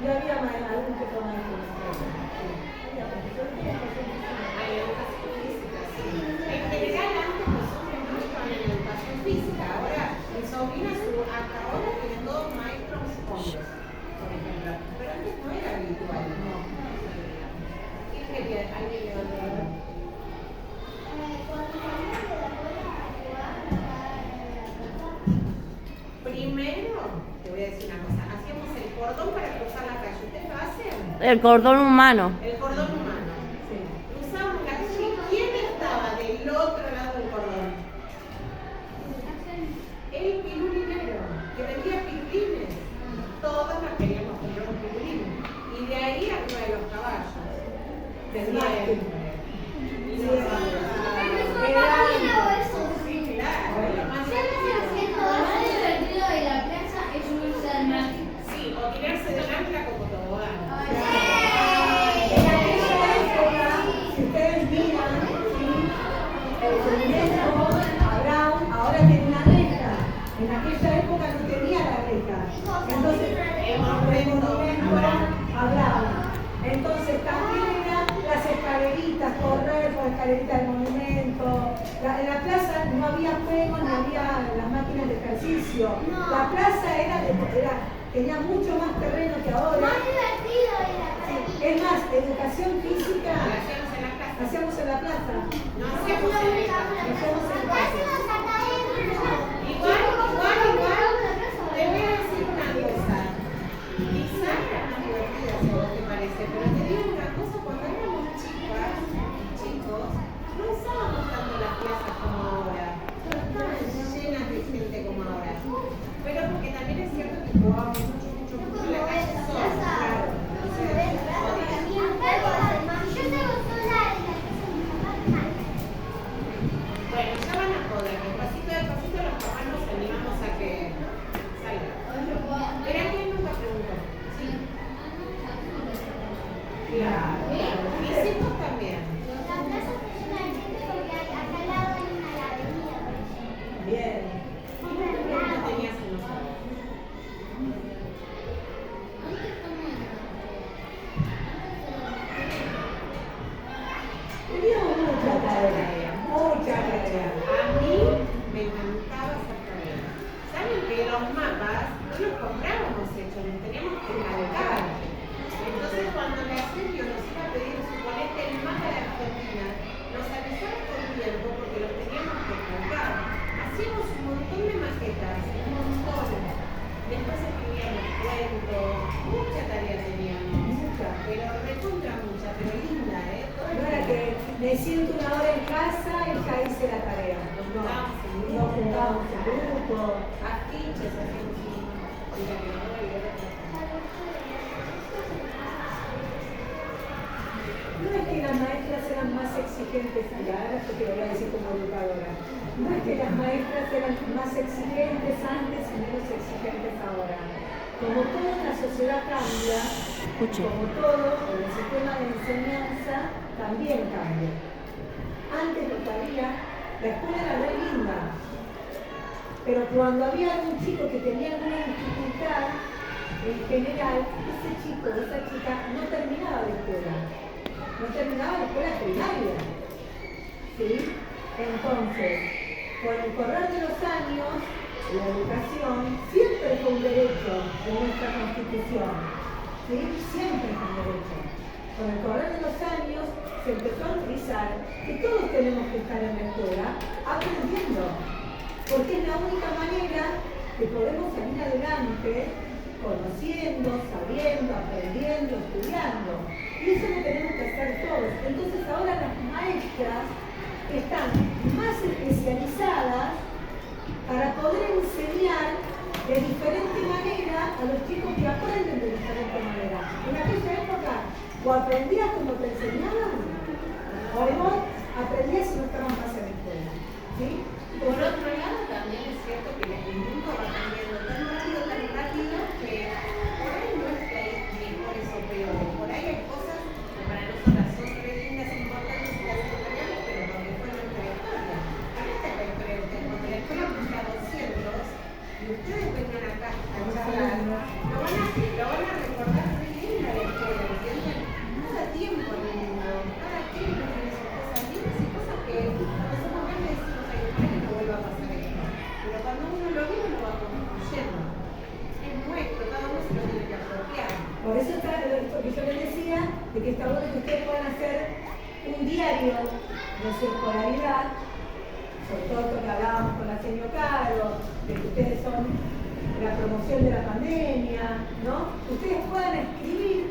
Y había algún que toma esto. Había profesores y profesoras. Hay educación física, sí. En general antes los hombres no estaban en educación física. Ahora mi sobrina hasta ahora tiene dos maestros hombres, por ejemplo. Pero antes no era habitual, no. ¿Quién quería? ¿Alguien le va a dar? Primero, te voy a decir una cosa, hacíamos el cordón para cruzar la calle. ¿Ustedes lo hacen? El cordón humano. El cordón humano. Sí. Cruzábamos la calle y ¿quién estaba del otro lado del cordón? El pirulinero, que vendía pirulines. Todos nos queríamos comprar un pirulín. Y de ahí arriba de los caballos. Del mástil. Y Sí, nos Sí, claro. Lo más divertido. Lo más divertido de la plaza es subirse al mástil. Sí, o tirarse del ancla como tobogán. En aquella época, si ustedes miran, ¿sí? El monumento a Brown ahora tiene una reja. En aquella época no tenía la reja. Entonces, el monumento a Brown. Entonces, también eran las escaleritas, correr por escaleritas del monumento. En la plaza no había juegos, no había las máquinas de ejercicio. La plaza tenía mucho más terreno que ahora. Más divertido era. Sí, educación física La hacíamos en la casa. hacíamos en la plaza. No hacíamos en el casa. Hacíamos en la plaza. Igual. Te voy a decir una cosa. Quizás era más divertida, si a vos te parece, pero te digo una cosa, cuando éramos chicas y chicos, no usábamos tanto las plazas como ahora. No estaban llenas de gente como ahora. Pero porque también es cierto que jugábamos mucho en la calle solos, claro. Bueno, ya van a poder, despacito los papás nos animamos a que salgan. Pero alguien nunca preguntó. Sí. Claro. Mis hijos también. Bien. No tenías unos años. Teníamos mucha tarea, mucha tarea. A mí me encantaba hacer tareas. ¿Saben que los mapas no los comprábamos hechos, los teníamos que calcar? Entonces cuando la Sergio nos iba a pedir, suponete, el mapa de Argentina, nos avisaba con tiempo porque los teníamos que calcar. Hacíamos un montón de maquetas, un montón. Después escribíamos cuentos, mucha tarea teníamos. Mucha. Pero recontra mucha, pero linda, ¿eh? No era que me siento una hora en casa y ya hice la tarea. No, nos juntábamos en grupo. Afiches, hacíamos un diario y otro. No es que las maestras eran más exigentes, y ahora yo te lo voy a decir como educadora. No es que las maestras eran más exigentes antes y menos exigentes ahora. Como toda la sociedad cambia, como todo, el sistema de enseñanza también cambia. Antes lo que había, la escuela era muy linda, pero cuando había algún chico que tenía alguna dificultad, en general, ese chico o esa chica no terminaba la escuela. No terminaba la escuela primaria. ¿Sí? Entonces, con el correr de los años, la educación siempre fue un derecho en nuestra Constitución. ¿Sí? Siempre fue un derecho. Con el correr de los años se empezó a utilizar que todos tenemos que estar en la escuela aprendiendo. Porque es la única manera que podemos salir adelante conociendo, sabiendo, aprendiendo, estudiando. Y eso lo tenemos que hacer todos. Entonces ahora las maestras están más especializadas para poder enseñar de diferente manera a los chicos que aprenden de diferente manera. En aquella época, o aprendías como te enseñaban, o vos aprendías y no estaban más en la escuela. ¿Sí? Por otro lado, también es cierto que el mundo va cambiando tan rápido que por ahí no es que hay mejores o peores. Por ahí hay cosas que para nosotras son re lindas, importantes y las extrañamos, pero porque fue nuestra historia. A esta es la historia de ustedes. Cuando la escuela cumpla 200 y ustedes vengan acá a charlar, lo van a recordar re linda la escuela, ¿entienden? Cada tiempo lindo, cada tiempo tiene sus cosas lindas y cosas que cuando somos grandes decimos, ay, ojalá que no vuelva a pasar esto. Pero cuando uno lo vive, lo va construyendo. Es nuestro, cada uno se lo tiene que apropiar. Por eso está lo que yo les decía, de que está bueno que ustedes puedan hacer un diario de su escolaridad, sobre todo esto que hablábamos con la señora Caro, de que ustedes son la promoción de la pandemia, ¿no? Ustedes puedan escribir,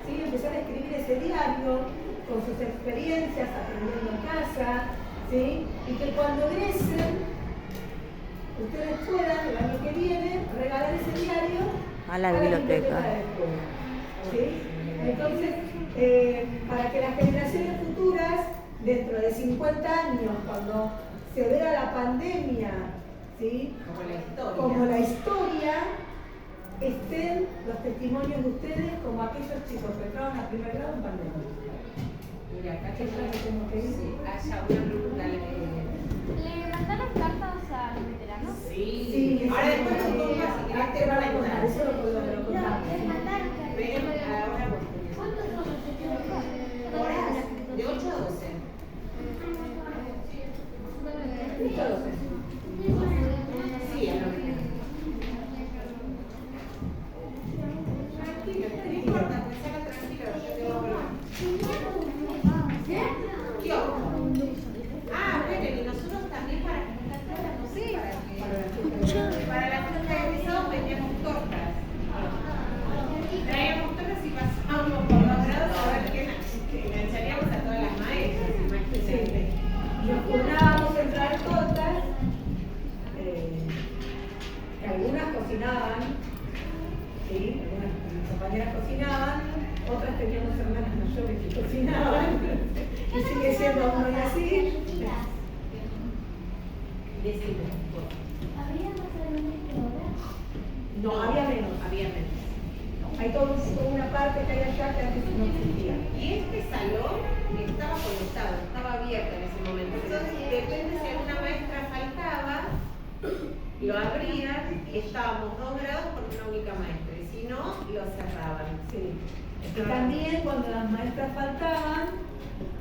¿sí? Empezar a escribir ese diario con sus experiencias, aprendiendo en casa, ¿sí? Y que cuando egresen, ustedes puedan, el año que viene, regalar ese diario a la biblioteca. de la escuela, ¿sí? Entonces, para que las generaciones futuras, dentro de 50 años, cuando se vea la pandemia, ¿sí? Como la historia, estén los testimonios de ustedes como aquellos chicos que entraron a primer grado en pandemia. Mira, acá ¿Qué es lo que tengo que ir? sí, haya una pregunta. ¿Le mandaron cartas a los veteranos? Sí. Ahora después nos pongas si querés te van a contar, cuentas. eso lo puedo contar. Les mandaron cartas. Pero ahora vos. ¿Cuántos son los testigos? Horas de 8 a 12. Sí, a lo mejor. Tranquilo, no importa, pensala tranquilo, yo te voy a hablar. teníamos hermanas mayores que cocinaban, y sigue siendo uno y así. Decime. ¿Habría más salones que ahora? No, había menos. Había menos. Hay toda una parte que hay allá que antes no existía. Y este salón estaba conectado, estaba abierto en ese momento. Entonces, depende si alguna maestra faltaba, lo abrían y estábamos 2 grados con una única maestra. Y si no, lo cerraban. Sí. Y también cuando las maestras faltaban,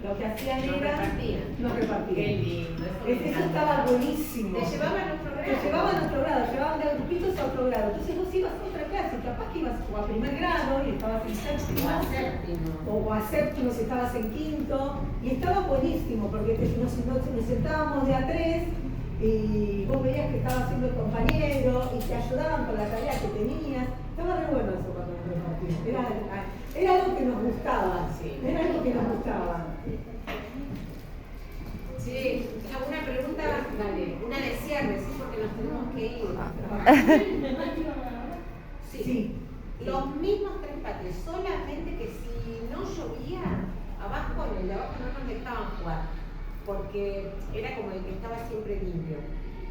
lo que hacían Nos era... repartían. Nos Qué repartían. lindo. Eso estaba buenísimo. Te llevaban a otro grado. Te llevaban a otro grado, llevaban de grupitos a otro grado. Entonces vos ibas a otra clase, capaz que ibas o a primer grado y estabas en séptimo. O a séptimo. O a séptimo si estabas en quinto. Y estaba buenísimo porque nos sentábamos de a 3 y vos veías que estaba haciendo el compañero y te ayudaban con la tarea que tenías. Estaba re bueno eso cuando nos repartimos. Era algo que nos gustaba. Sí. Era algo que nos gustaba. Sí, ¿alguna pregunta? Dale, una de cierre, sí, porque nos tenemos que ir. Sí. Los mismos 3 patios, solamente que si no llovía, abajo en el de abajo no nos dejaban jugar, porque era como el que estaba siempre limpio.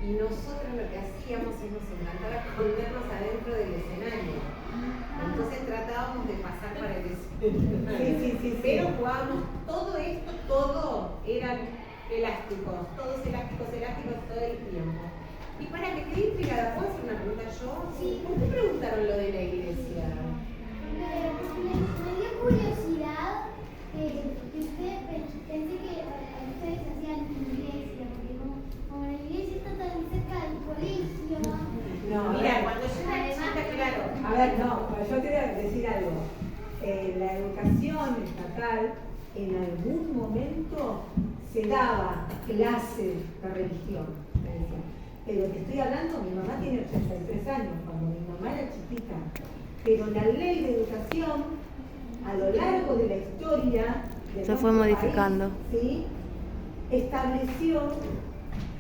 Y nosotros lo que hacíamos es nos encantaba escondernos adentro del escenario. Entonces tratábamos de pasar para el escenario. Sí. Pero jugábamos todo esto, todo eran elásticos, todos elásticos todo el tiempo. Y para que quede intrigada, ¿puedo hacer una pregunta yo? Sí. ¿Por qué preguntaron lo de la iglesia? Me dio curiosidad que usted pensé que ustedes hacían iglesia, porque como la iglesia está tan cerca del colegio. No, Mira, cuando yo era chica, claro. A ver, no, yo te voy a decir algo. La educación estatal en algún momento se daba clases de religión. Pero te estoy hablando, mi mamá tiene 83 años, cuando mi mamá era chiquita. Pero la ley de educación, a lo largo de la historia de Se fue nuestro modificando. país, ¿sí?, estableció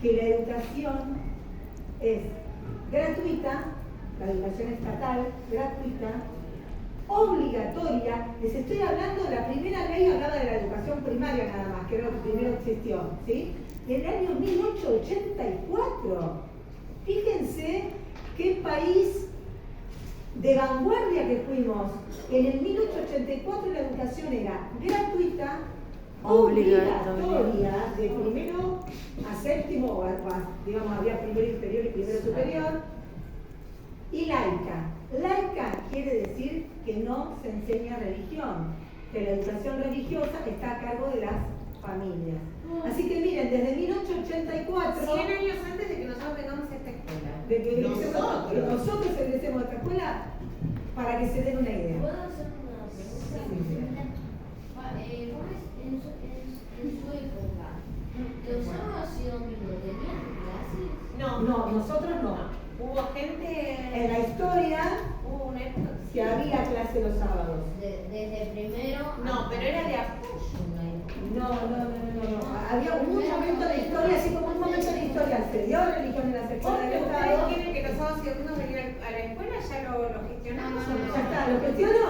que la educación es gratuita, la educación estatal, gratuita, obligatoria. Les estoy hablando, la primera ley hablaba de la educación primaria nada más, que era lo que primero existió, ¿sí? En el año 1884. Fíjense qué país de vanguardia que fuimos. En el 1884 la educación era gratuita, obligatoria, de primero a séptimo, o digamos, había primero inferior y primero superior, y laica. Laica quiere decir que no se enseña religión, que la educación religiosa está a cargo de las familias. Así que miren, desde 1884... 100 años antes de que nosotros vengamos a esta escuela. De que nosotros egresemos de esta escuela, para que se den una idea. ¿Puedo hacer una pregunta? En su época, ¿los sábados y domingos tenían clases? No, nosotros no. Hubo gente. En la historia Hubo una época. que había clase los sábados. Desde primero. No, pero era de apoyo. No. Había un momento de la historia, así como un momento de la historia, se dio religión en las escuelas del ¿Ustedes Estado. quieren que los sábados y domingos vengan a la escuela? ¿Ya lo gestionamos o no? Ya está, ¿lo gestionó?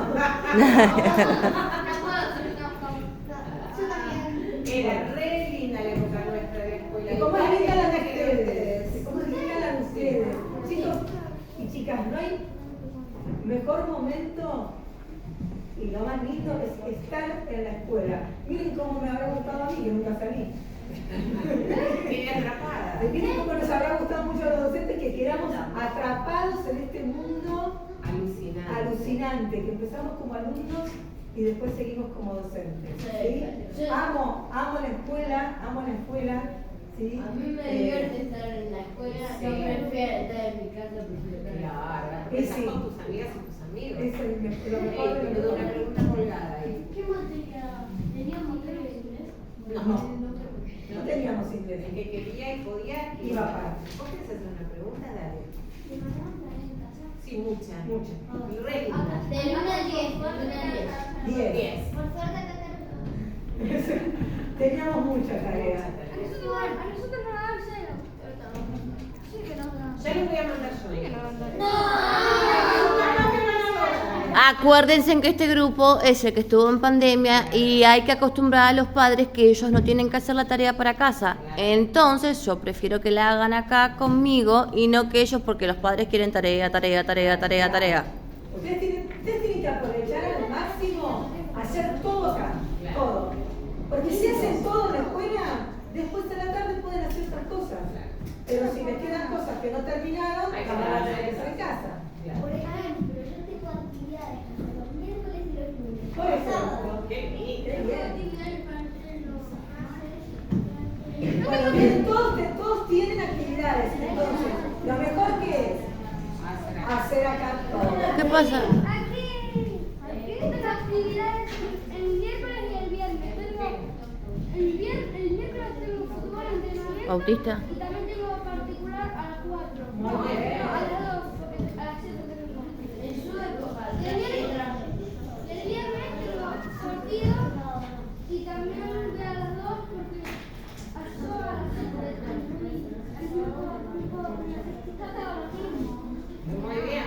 Yo también. Era re linda la época nuestra de la escuela. ¿Y cómo Igual es linda la de que ustedes? ¿Cómo es linda la de ustedes? Chicos y chicas, no hay mejor momento y lo más lindo es estar en la escuela. Miren cómo me habrá gustado a mí, que nunca salí. Quedé atrapada. Miren cómo nos habrá gustado mucho a los docentes que quedamos atrapados en este mundo alucinante, que empezamos como alumnos y después seguimos como docentes. ¿Sí? Amo la escuela, ¿sí? A mí me divierte estar en la escuela, Sí. no prefiero estar en mi casa, prefiero estar en la Claro, Sí, estás sí. con tus amigas y tus amigos. Es lo mejor de Pero lo una mejor. pregunta colgada ahí. ¿Qué materia? ¿Teníamos materia de inglés? No teníamos inglés. El que quería y podía Iba para. ¿Vos querés hacer una pregunta? Dale. ¿Te mandaban tareas en casa? Sí, muchas. Mucho. Y re linda. Del 1 al 10, del 1 al 10. 10. Por suerte acá tenemos. Teníamos mucha tarea. A nosotros nos daban cero. Sí que nos daban. Ya les voy a mandar yo. No. Acuérdense que este grupo es el que estuvo en pandemia y hay que acostumbrar a los padres que ellos no tienen que hacer la tarea para casa. Entonces yo prefiero que la hagan acá conmigo y no que ellos, porque los padres quieren tarea. Ustedes tienen que aprovechar al máximo, hacer todo acá, todo. Porque si hacen todo en la escuela, después de la tarde pueden hacer otras cosas. Pero si les quedan cosas que no terminaron, van a tener que hacer en casa. Por ejemplo, yo tengo actividades los miércoles y los lunes. Por ejemplo. Qué lindo. Qué bien. Actividades para hacer los Bueno, bien, todos tienen actividades, entonces, lo mejor que es hacer acá todo. ¿Qué pasa? Aquí tengo actividades el miércoles y el viernes. El miércoles tengo fútbol, entrenamiento. ¿Autista? Y también tengo particular a las 4. Muy bien. A las 2, porque a las 7 tengo. En su época, Y el viernes tengo partido y también voy a las 2 porque a las 7 Muy bien.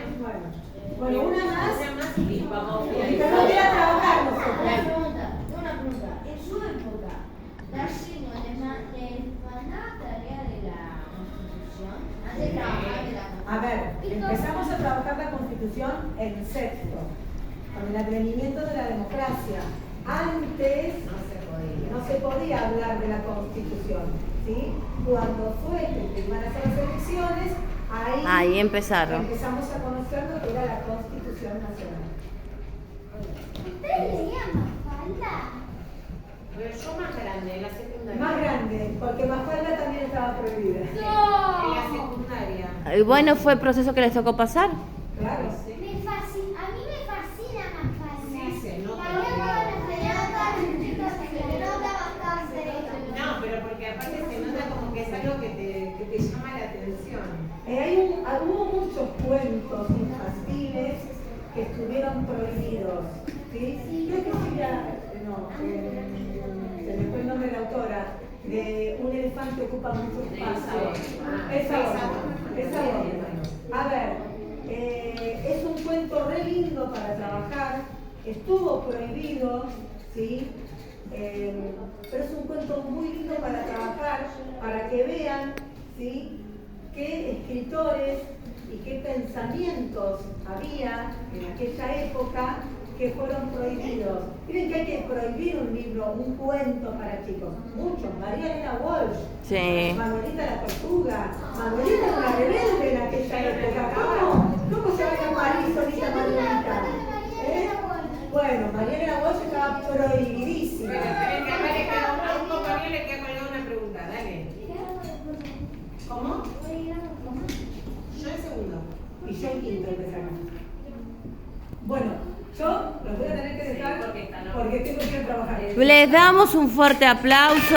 Bueno, una más. Una más y vamos Y bien. que no quiera trabajar Una nosotros. pregunta. En su época, Darcy les mandaba tarea de la Constitución antes de trabajar de la Constitución. A ver, empezamos a trabajar la Constitución en sexto, con el advenimiento de la democracia. Antes no se podía hablar de la Constitución, ¿sí? Cuando fue que iban a hacer las elecciones, Ahí empezaron. empezamos a conocer lo que era la Constitución Nacional. ¿Ustedes tenían Mafalda? Pero yo más grande, en la secundaria. Más grande, porque Mafalda también estaba prohibida. En la secundaria. Y bueno, fue el proceso que les tocó pasar. Claro. A mí me fascina Mafalda. Sí, se nota. También todas las pelotas, se nota bastante. No, pero porque aparte se nota como que es algo que te llama la atención. Hubo muchos cuentos infantiles que estuvieron prohibidos, ¿sí? Creo que Silvia, se me fue el nombre de la autora, de un elefante ocupa mucho espacio. Esa obra. A ver, es un cuento re lindo para trabajar, estuvo prohibido, ¿sí? Pero es un cuento muy lindo para trabajar, para que vean, ¿sí? Qué escritores y qué pensamientos había en aquella época que fueron prohibidos. Miren que hay que prohibir un libro, un cuento para chicos. Muchos. María Elena Walsh, Sí. Manuelita la Tortuga. Manuelita era una rebelde en aquella época. ¿Cómo se va a llamar solita Manuelita? Bueno, María Elena Walsh estaba prohibidísima. Bueno, esperen que a un compañero le queda colgada una pregunta, dale. ¿Cómo? Yo en segundo. Y yo en quinto empezamos. Bueno, yo los voy a tener que dejar porque tengo que ir a trabajar. Les damos un fuerte aplauso.